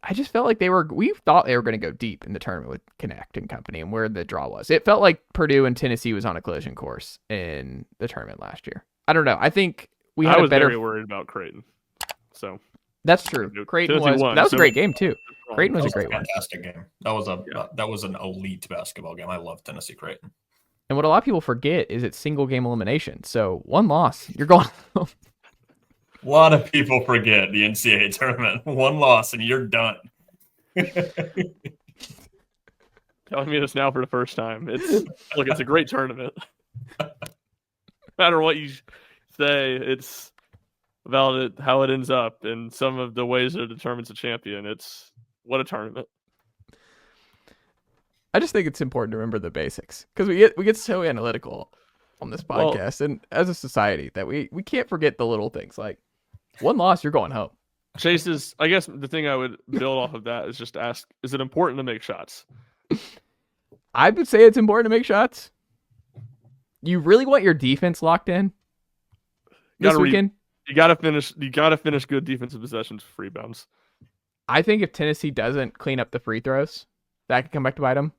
I just felt like we thought they were going to go deep in the tournament with Connect and company and where the draw was. It felt like Purdue and Tennessee was on a collision course in the tournament last year. I don't know. I think I was very worried about Creighton. So. That's true. Creighton was a great game too. Creighton was a great one. Fantastic game. That was an elite basketball game. I love Tennessee Creighton. And what a lot of people forget is it's single game elimination. So one loss, you're going home. A lot of people forget the NCAA tournament. One loss and you're done. Telling me this now for the first time. It's a great tournament. No matter what you say, it's about how it ends up and some of the ways that it determines a champion. It's what a tournament. I just think it's important to remember the basics because we get so analytical on this podcast and as a society that we can't forget the little things like one loss, you're going home. Chase I guess the thing I would build off of that is just ask, is it important to make shots? I would say it's important to make shots. You really want your defense locked in this weekend? You gotta finish good defensive possessions with rebounds. I think if Tennessee doesn't clean up the free throws, that could come back to bite them.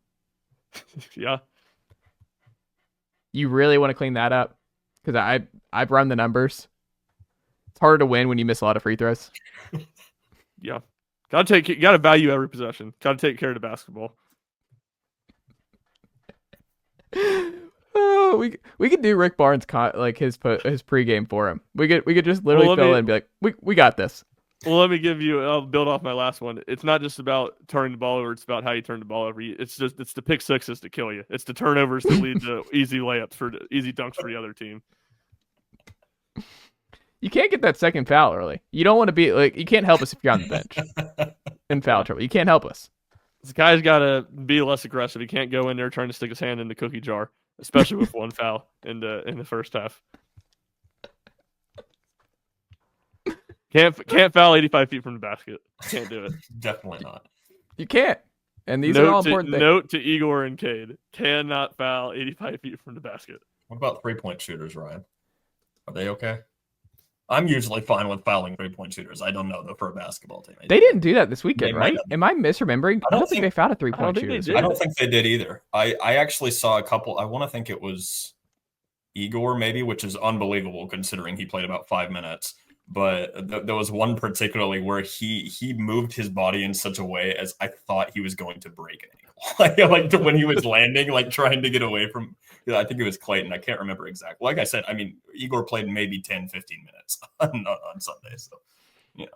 Yeah. You really want to clean that up? Because I've run the numbers. It's harder to win when you miss a lot of free throws. Yeah. Gotta value every possession. Gotta take care of the basketball. Oh, we could do Rick Barnes his pregame for him. We could just literally fill in and be like, we got this. Well, let me I'll build off my last one. It's not just about turning the ball over, it's about how you turn the ball over. It's the pick sixes to kill you. It's the turnovers that lead to easy layups easy dunks for the other team. You can't get that second foul early. You don't want to be you can't help us if you're on the bench in foul trouble. You can't help us. This guy's got to be less aggressive. He can't go in there trying to stick his hand in the cookie jar, especially with one foul in the first half. Can't foul 85 feet from the basket. Can't do it. Definitely not. You can't. And these are all important things. Note to Igor and Cade. Cannot foul 85 feet from the basket. What about 3-point shooters, Ryan? Are they okay? I'm usually fine with fouling 3-point shooters. I don't know, though, for a basketball team. They didn't do that this weekend, right? Am I misremembering? I don't think they fouled a 3-point shooter. I don't think they did either. I actually saw a couple. I want to think it was Igor, maybe, which is unbelievable considering he played about 5 minutes. But there was one particularly where he moved his body in such a way as I thought he was going to break an ankle. like when he was landing, like trying to get away from, I think it was Clayton. I can't remember exactly. Like I said, I mean, Igor played maybe 10, 15 minutes on Sunday. So, yeah.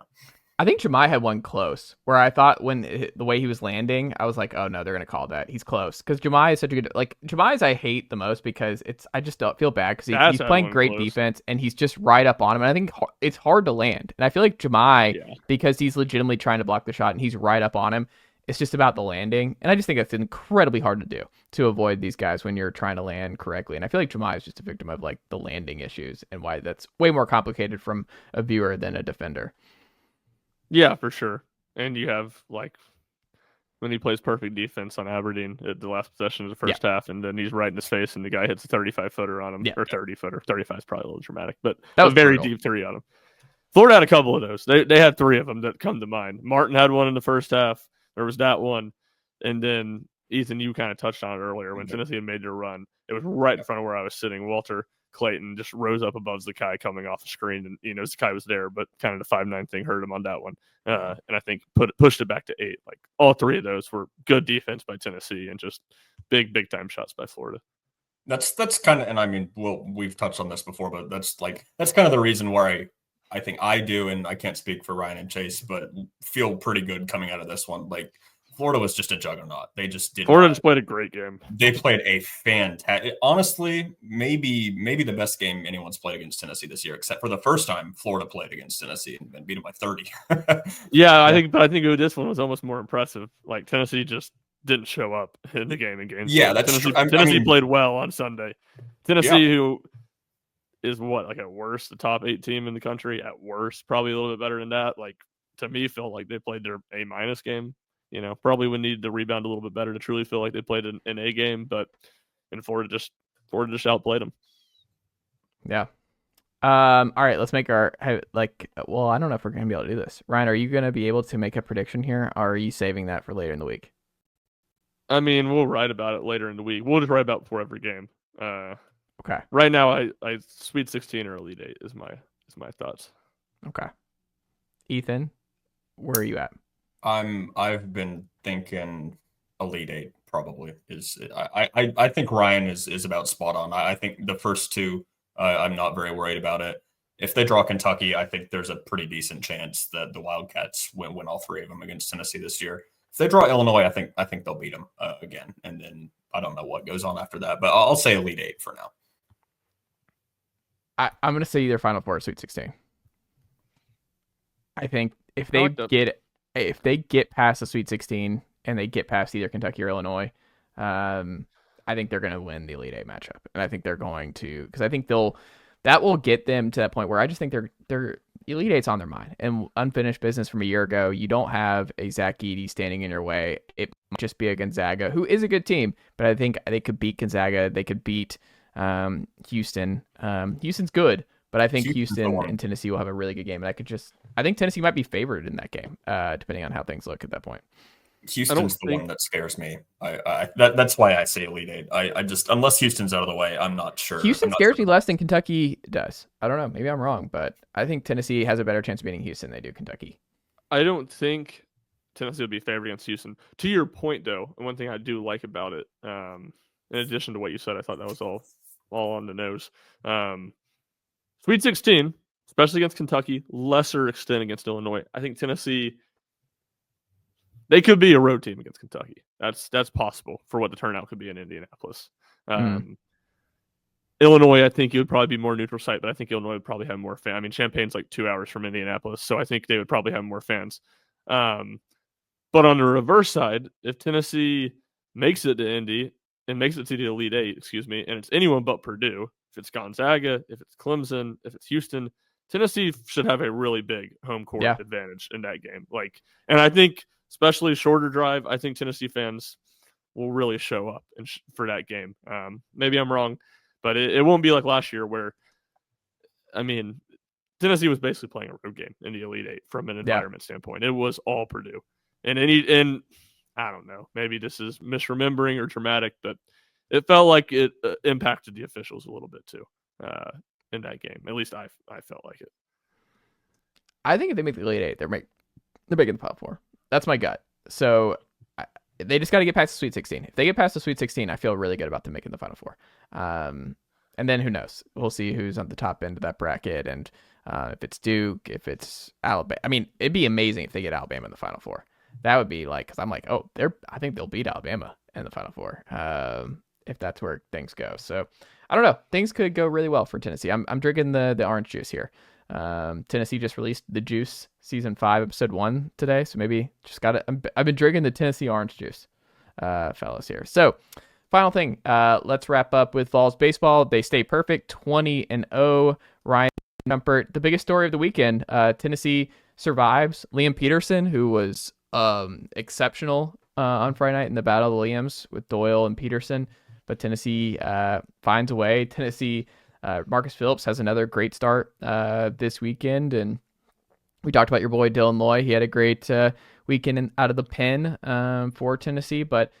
I think Jemai had one close where I thought the way he was landing, I was like, oh no, they're going to call that. He's close. Because Jemai is such a good, Jemai's I hate the most because I just don't feel bad because he's playing great defense and he's just right up on him. And I think it's hard to land. And I feel like Jemai, because he's legitimately trying to block the shot and he's right up on him, it's just about the landing. And I just think that's incredibly hard to do to avoid these guys when you're trying to land correctly. And I feel like Jemai is just a victim of the landing issues and why that's way more complicated from a viewer than a defender. Yeah, for sure. And you have when he plays perfect defense on Aberdeen at the last possession of the first half, and then he's right in his face, and the guy hits a 35-footer on him, or 30-footer. 35 is probably a little dramatic, but that was a very brutal. deep three on him. Florida had a couple of those. They had 3 of them that come to mind. Martin had one in the first half. There was that one, and then Ethan, you kind of touched on it earlier when Tennessee had made their run. It was right in front of where I was sitting. Walter Clayton just rose up above Zakai coming off the screen, and Zakai was there, but kind of the 5'9" thing hurt him on that one, and I think pushed it back to 8. Like all 3 of those were good defense by Tennessee and just big time shots by Florida. That's kind of, and I mean, we've touched on this before, but that's kind of the reason why I think I do, and I can't speak for Ryan and Chase, but feel pretty good coming out of this one. Like Florida was just a juggernaut. They just did. Florida just played a great game. They played a fantastic, honestly, maybe the best game anyone's played against Tennessee this year, except for the first time Florida played against Tennessee and beat them by 30. I think this one was almost more impressive. Like Tennessee just didn't show up in the game. Yeah, that's Tennessee, true. Tennessee played well on Sunday. Tennessee, who is at worst the top 8 team in the country, at worst probably a little bit better than that. Like to me, felt like they played their A- game. Probably would need to rebound a little bit better to truly feel like they played an A game, but Florida just outplayed them. Yeah. All right, let's make our I don't know if we're gonna be able to do this. Ryan, are you gonna be able to make a prediction here, or are you saving that for later in the week? I mean, we'll write about it later in the week. We'll just write about before every game. Okay. Right now, I Sweet 16 or Elite 8 is my thoughts. Okay. Ethan, where are you at? I've been thinking Elite 8 probably is. I think Ryan is about spot on. I think the first 2, I'm not very worried about it. If they draw Kentucky, I think there's a pretty decent chance that the Wildcats win all 3 of them against Tennessee this year. If they draw Illinois, I think they'll beat them again, and then I don't know what goes on after that, but I'll say Elite 8 for now. I'm going to say either Final Four or Sweet 16. I think if they get past the Sweet 16 and they get past either Kentucky or Illinois, I think they're going to win the Elite 8 matchup, and I think they're going to, because I think that will get them to that point where I just think they're Elite 8's on their mind, and unfinished business from a year ago. You don't have a Zach Edey standing in your way. It might just be a Gonzaga, who is a good team, but I think they could beat Gonzaga. They could beat Houston. Houston's good, but I think Houston and Tennessee will have a really good game. And I think Tennessee might be favored in that game, depending on how things look at that point. Houston's the one that scares me. That's why I say Elite 8. I just, unless Houston's out of the way, I'm not sure. Houston scares me less than Kentucky does. I don't know. Maybe I'm wrong, but I think Tennessee has a better chance of beating Houston than they do Kentucky. I don't think Tennessee would be favored against Houston. To your point, though, and one thing I do like about it, in addition to what you said, I thought that was all on the nose. Sweet 16, especially against Kentucky, lesser extent against Illinois. I think Tennessee, they could be a road team against Kentucky. That's possible for what the turnout could be in Indianapolis. Illinois, I think it would probably be more neutral site, but I think Illinois would probably have more fans. I mean, Champaign's like 2 hours from Indianapolis, so I think they would probably have more fans. But on the reverse side, if Tennessee makes it to Indy and makes it to the Elite 8, and it's anyone but Purdue, if it's Gonzaga, if it's Clemson, if it's Houston, Tennessee should have a really big home court advantage in that game. And I think, especially shorter drive, I think Tennessee fans will really show up for that game. Maybe I'm wrong, but it won't be like last year where, I mean, Tennessee was basically playing a road game in the Elite 8 from an environment standpoint. It was all Purdue. And I don't know, maybe this is misremembering or dramatic, but it felt like it impacted the officials a little bit too in that game. At least I felt like it. I think if they make the Elite 8, they're making the Final Four. That's my gut. So they just got to get past the Sweet 16. If they get past the Sweet 16, I feel really good about them making the Final Four. And then who knows? We'll see who's on the top end of that bracket, and if it's Duke, if it's Alabama. I mean, it'd be amazing if they get Alabama in the Final Four. That would be like, because I'm like, I think they'll beat Alabama in the Final Four if that's where things go. So I don't know. Things could go really well for Tennessee. I'm drinking the orange juice here. Tennessee just released The Juice season 5 episode 1 today, so maybe just got it. I've been drinking the Tennessee orange juice, fellas here. So final thing, let's wrap up with Vols baseball. They stay perfect, 20-0. Ryan Schumpert, the biggest story of the weekend. Tennessee survives. Liam Peterson, who was exceptional on Friday night in the Battle of the Williams with Doyle and Peterson, but Tennessee finds a way. Tennessee, Marcus Phillips has another great start this weekend, and we talked about your boy Dylan Loy. He had a great weekend out of the pen for Tennessee, but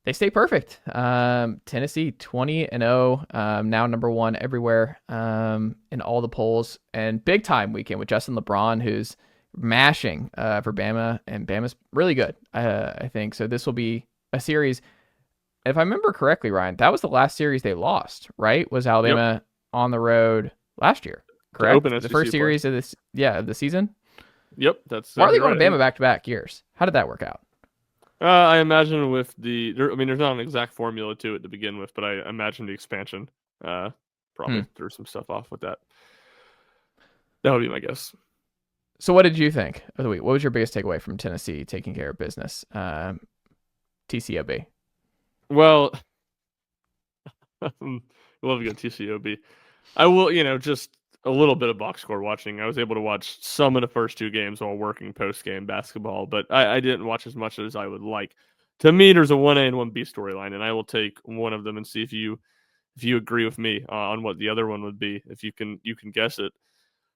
they stay perfect. Tennessee 20-0, now number one everywhere in all the polls, and big time weekend with Justin LeBron, who's mashing for Bama, and Bama's really good, I think. So this will be a series. If I remember correctly, Ryan, that was the last series they lost, right? Was Alabama on the road last year? Correct. The first series of this, of the season. Yep, that's. Why are they going to Bama back-to-back years? How did that work out? I imagine with there's not an exact formula to it to begin with, but I imagine the expansion probably threw some stuff off with that. That would be my guess. So what did you think of the week? What was your biggest takeaway from Tennessee taking care of business? TCOB. Well, love a good TCOB. I will, just a little bit of box score watching. I was able to watch some of the first two games while working post-game basketball, but I didn't watch as much as I would like. To me, there's a 1A and 1B storyline, and I will take one of them and see if you agree with me on what the other one would be, if you can guess it.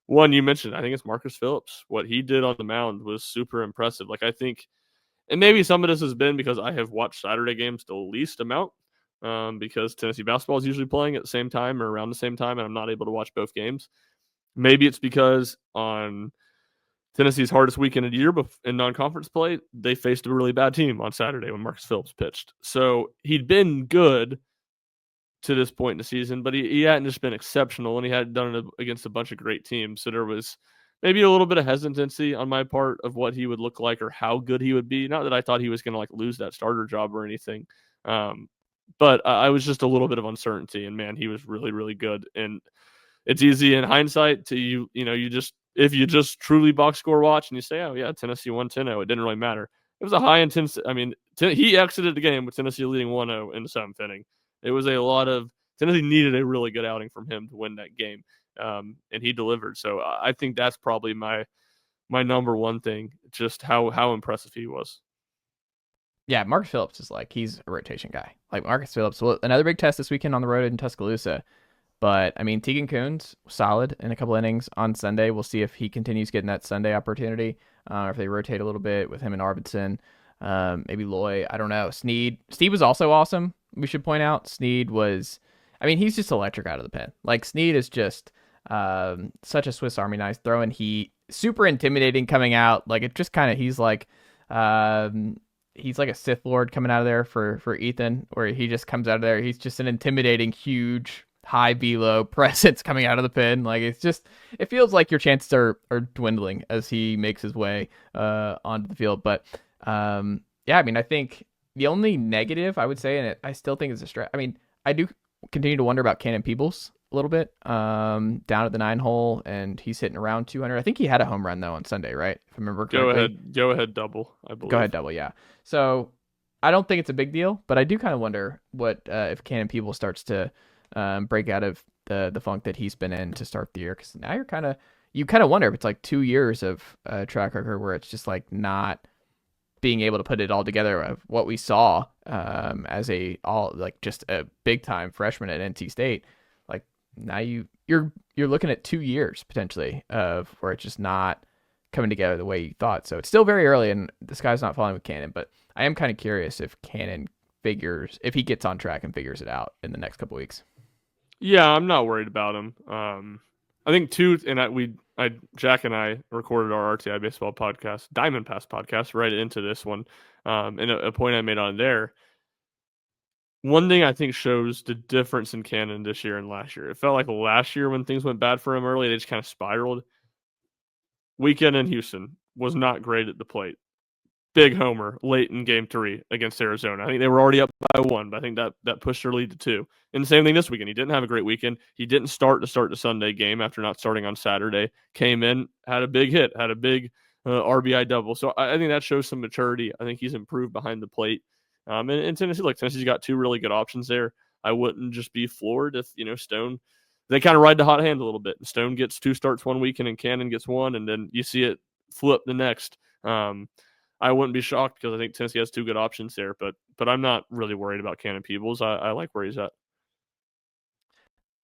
One you mentioned, I think it's Marcus Phillips. What he did on the mound was super impressive. Like, I think, and maybe some of this has been because I have watched Saturday games the least amount, because Tennessee basketball is usually playing at the same time or around the same time, and I'm not able to watch both games. Maybe it's because on Tennessee's hardest weekend of the year in non-conference play, they faced a really bad team on Saturday when Marcus Phillips pitched. So he'd been good to this point in the season, but he hadn't just been exceptional, and he hadn't done it against a bunch of great teams. So there was maybe a little bit of hesitancy on my part of what he would look like or how good he would be. Not that I thought he was going to lose that starter job or anything. But I was just a little bit of uncertainty, and man, he was really, really good. And it's easy in hindsight to if you just truly box score watch and you say, oh yeah, Tennessee won 10-0, it didn't really matter. It was a high intensity. I mean, he exited the game with Tennessee leading 1-0 in the seventh inning. It was a lot of Tennessee needed a really good outing from him to win that game, and he delivered. So I think that's probably my number one thing, just how impressive he was. Yeah, Marcus Phillips is he's a rotation guy. Marcus Phillips, another big test this weekend on the road in Tuscaloosa. But, I mean, Tegan Kuhn's solid in a couple innings on Sunday. We'll see if he continues getting that Sunday opportunity, or if they rotate a little bit with him and Arvidsson. Maybe Loy, I don't know. Sneed was also awesome, we should point out. Sneed was, he's just electric out of the pen. Sneed is just such a Swiss Army knife, throwing heat, super intimidating coming out. It just kind of, he's like a Sith Lord coming out of there for Ethan, where he just comes out of there. He's just an intimidating, huge, high velo presence coming out of the pen. It feels like your chances are dwindling as he makes his way onto the field. But I think the only negative I would say, and I still think it's a stretch. I do continue to wonder about Cannon Peebles a little bit down at the 9-hole, and he's hitting around 200. I think he had a home run though on Sunday, right? If I remember correctly. Go ahead double, I believe. Go ahead double, yeah. So I don't think it's a big deal, but I do kind of wonder what if Cannon Peebles starts to break out of the funk that he's been in to start the year, because now you kind of wonder if it's 2 years of track record where it's just not being able to put it all together of what we saw as just a big time freshman at NC State. Now you're looking at 2 years potentially of where it's just not coming together the way you thought. So it's still very early, and the sky's not falling with Cannon, but I am kind of curious if Cannon if he gets on track and figures it out in the next couple weeks. Yeah, I'm not worried about him. I think too, and Jack and I recorded our RTI baseball podcast, Diamond Pass podcast, right into this one. And a point I made on there. One thing I think shows the difference in Cannon this year and last year. It felt like last year when things went bad for him early, they just kind of spiraled. Weekend in Houston was not great at the plate. Big homer late in game 3 against Arizona. I think they were already up by 1, but I think that pushed their lead to 2. And the same thing this weekend. He didn't have a great weekend. He didn't start the Sunday game after not starting on Saturday. Came in, had a big hit, had a big RBI double. So I think that shows some maturity. I think he's improved behind the plate. And Tennessee, Tennessee's got 2 really good options there. I wouldn't just be floored if, Stone, they kind of ride the hot hand a little bit. Stone gets 2 starts one weekend and Cannon gets 1, and then you see it flip the next. I wouldn't be shocked because I think Tennessee has 2 good options there. But I'm not really worried about Cannon Peebles. I like where he's at.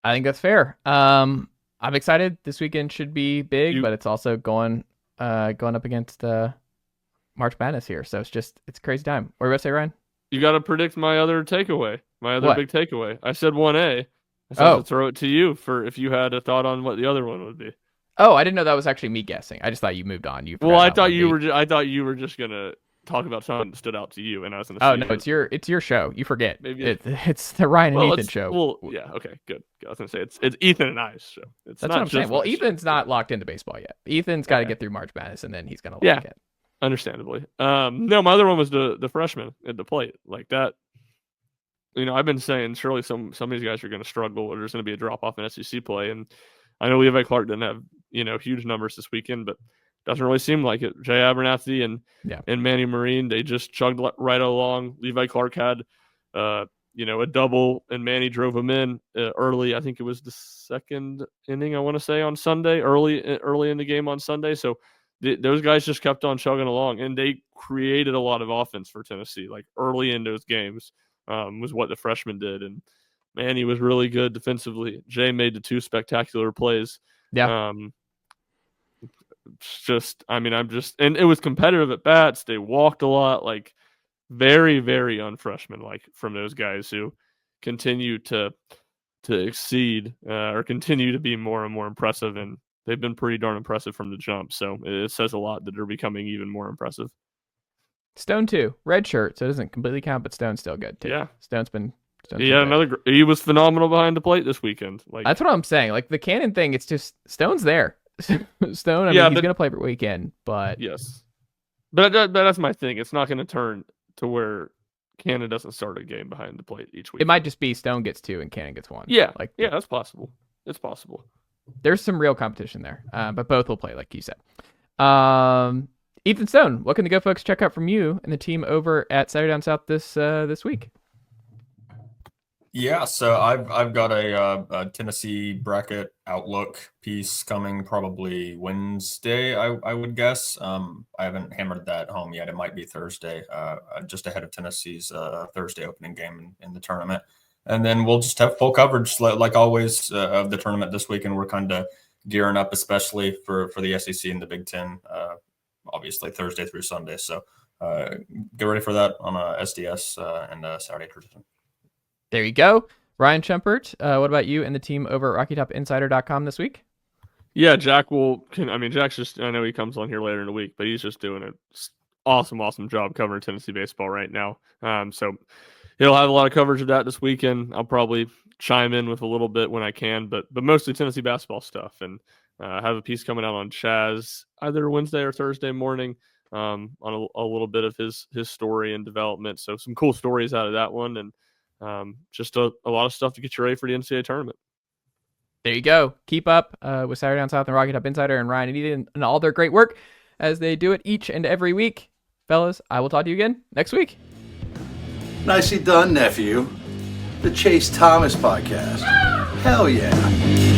I think that's fair. I'm excited. This weekend should be big, but it's also going up against March Madness here. So it's a crazy time. What are you about to say, Ryan? You got to predict my other takeaway, big takeaway. I said 1A. I said to throw it to you for if you had a thought on what the other one would be. Oh, I didn't know that was actually me guessing. I just thought you moved on. I thought you were just gonna talk about something that stood out to you, and I was gonna. Oh no, it's your show. You forget. Maybe it's the Ryan and Ethan show. Well, yeah, okay, good. I was gonna say it's Ethan and I's show. That's what I'm saying. Well, Ethan's not locked into baseball yet. Ethan's got to get through March Madness, and then he's gonna like it. Understandably. No, my other one was the freshman at the plate, like that. I've been saying surely some of these guys are going to struggle, or there's going to be a drop off in SEC play, and I know Levi Clark didn't have huge numbers this weekend, but doesn't really seem like it. Jay Abernathy and Manny Marine, they just chugged right along. Levi Clark had a double, and Manny drove him in early. I think it was the 2nd inning, I want to say, on Sunday, early in the game on Sunday. So those guys just kept on chugging along, and they created a lot of offense for Tennessee, like early in those games. Was what the freshman did, and Manny was really good defensively. Jay made the 2 spectacular plays. Yeah. And it was competitive at bats. They walked a lot, like very, very unfreshman, like from those guys who continue to exceed or continue to be more and more impressive, and they've been pretty darn impressive from the jump. So it says a lot that they're becoming even more impressive. Stone too, red shirt, so it doesn't completely count, but Stone's still good too. Yeah, Stone's been he was phenomenal behind the plate this weekend. Like that's what I'm saying. Like the Cannon thing, it's just Stone's there. Stone, I mean, he's gonna play every weekend, but yes, but that's my thing. It's not gonna turn to where Cannon doesn't start a game behind the plate each week. It might just be Stone gets 2 and Cannon gets 1. Yeah, that's possible. It's possible. There's some real competition there, but both will play, like you said. Ethan Stone, what can the Go folks check out from you and the team over at Saturday Down South this week? Yeah, so I've got a Tennessee bracket outlook piece coming probably Wednesday, I would guess. I haven't hammered that home yet. It might be Thursday, just ahead of Tennessee's Thursday opening game in the tournament. And then we'll just have full coverage, like always, of the tournament this week. And we're kind of gearing up, especially for the SEC and the Big Ten, obviously Thursday through Sunday. So get ready for that on SDS and Saturday tradition. There you go. Ryan Schumpert, what about you and the team over at RockyTopInsider.com this week? Yeah, Jack's just, I know he comes on here later in the week, but he's just doing an awesome job covering Tennessee baseball right now. So he'll have a lot of coverage of that this weekend. I'll probably chime in with a little bit when I can, but mostly Tennessee basketball stuff. And I have a piece coming out on Chaz either Wednesday or Thursday morning on a little bit of his story and development. So some cool stories out of that one, and just a lot of stuff to get you ready for the NCAA tournament. There you go. Keep up with Saturday Down South and Rocky Top Insider and Ryan and Ethan and all their great work as they do it each and every week. Fellas, I will talk to you again next week. Nicely done, nephew. The Chase Thomas Podcast. Hell yeah.